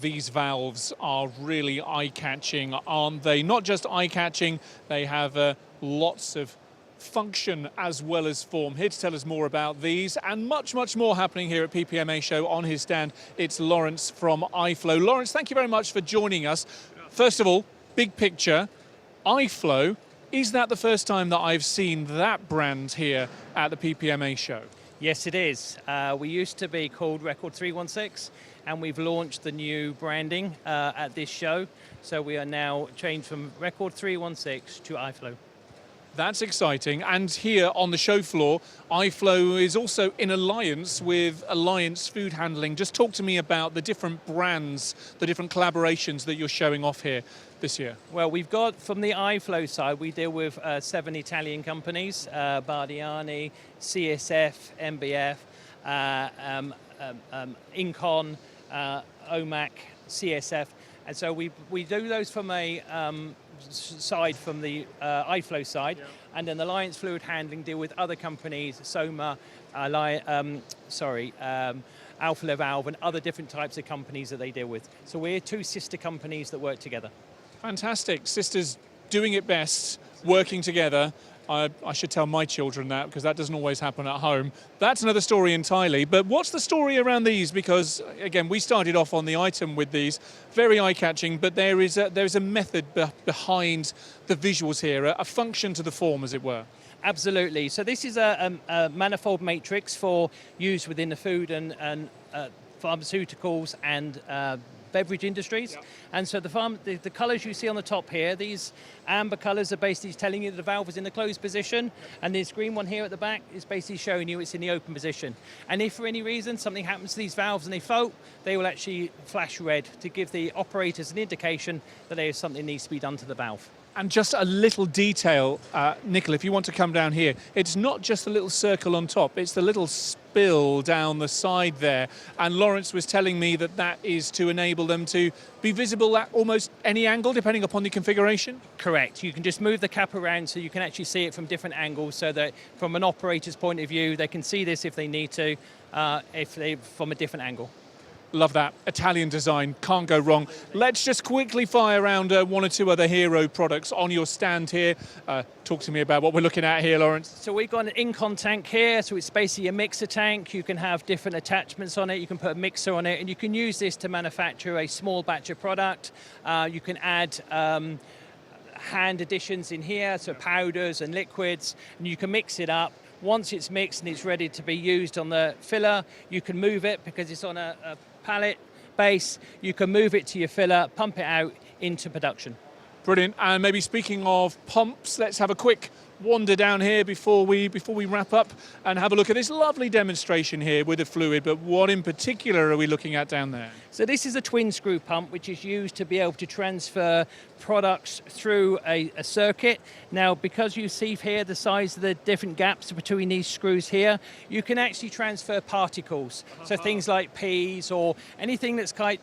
These valves are really eye-catching, aren't they? Not just eye-catching, they have lots of function as well as form. Here to tell us more about these and much, much more happening here at PPMA Show. On his stand, it's Lawrence from iFlow. Lawrence, thank you very much for joining us. First of all, big picture, iFlow, is that the first time that I've seen that brand here at the PPMA Show? Yes, it is. We used to be called Record 316, and we've launched the new branding at this show. So we are now changed from Record 316 to iFlow. That's exciting. And here on the show floor, iFlow is also in alliance with Alliance Food Handling. Just talk to me about the different brands, the different collaborations that you're showing off here this year. Well, we've got, from the iFlow side, we deal with 7 Italian companies, Bardiani, CSF, MBF, Incon, OMAC, CSF. And so we do those from a side, from the iFlow side, yeah. And then Alliance Fluid Handling deal with other companies, Soma, Alpha Valve, and other different types of companies that they deal with. So we're 2 sister companies that work together. Fantastic. Sisters doing it best, working together. I should tell my children that, because that doesn't always happen at home. That's another story entirely. But what's the story around these? Because, again, we started off on the item with these, very eye-catching, but there is a method behind the visuals here, a function to the form, as it were. Absolutely. So this is a manifold matrix for use within the food and pharmaceuticals and beverage industries. Yep. And so the colours you see on the top here, these amber colours are basically telling you that the valve is in the closed position, and this green one here at the back is basically showing you it's in the open position. And if for any reason something happens to these valves and they fault, they will actually flash red to give the operators an indication that there is something needs to be done to the valve. And just a little detail, Nicola, if you want to come down here, it's not just the little circle on top, it's the little spill down the side there. And Lawrence was telling me that that is to enable them to be visible at almost any angle, depending upon the configuration? Correct. You can just move the cap around so you can actually see it from different angles, so that from an operator's point of view, they can see this if they need to, from a different angle. Love that. Italian design, can't go wrong. Let's just quickly fire around 1 or 2 other hero products on your stand here. Talk to me about what we're looking at here, Lawrence. So we've got an Incon tank here, so it's basically a mixer tank. You can have different attachments on it, you can put a mixer on it, and you can use this to manufacture a small batch of product. You can add hand additions in here, so powders and liquids, and you can mix it up. Once it's mixed and it's ready to be used on the filler, you can move it because it's on a pallet base. You can move it to your filler, pump it out into production. Brilliant. And maybe speaking of pumps, let's have a quick wander down here before we wrap up and have a look at this lovely demonstration here with the fluid. But what in particular are we looking at down there? So this is a twin screw pump, which is used to be able to transfer products through a circuit. Now, because you see here the size of the different gaps between these screws here, you can actually transfer particles. So things like peas or anything that's quite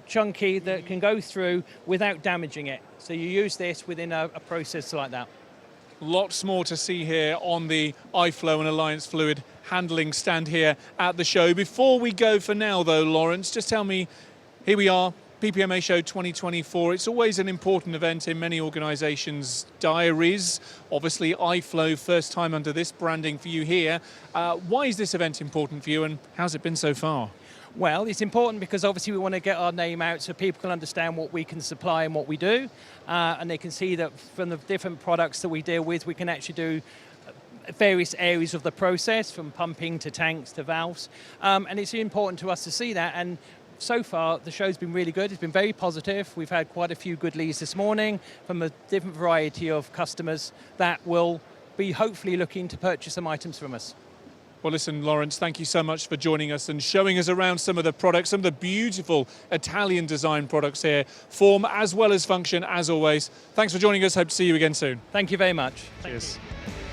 chunky that can go through without damaging it. So you use this within a process like that. Lots more to see here on the iFlow and Alliance Fluid Handling stand here at the show. Before we go for now, though, Lawrence, just tell me, here we are, PPMA Show 2024. It's always an important event in many organisations' diaries. Obviously, iFlow, first time under this branding for you here. Why is this event important for you, and how's it been so far? Well, it's important because obviously we want to get our name out so people can understand what we can supply and what we do, and they can see that from the different products that we deal with, we can actually do various areas of the process, from pumping to tanks to valves, and it's important to us to see that. And so far, the show's been really good. It's been very positive. We've had quite a few good leads this morning from a different variety of customers that will be hopefully looking to purchase some items from us. Well, listen, Lawrence, thank you so much for joining us and showing us around some of the products, some of the beautiful Italian design products here, form as well as function, as always. Thanks for joining us. Hope to see you again soon. Thank you very much. Cheers. Thank you.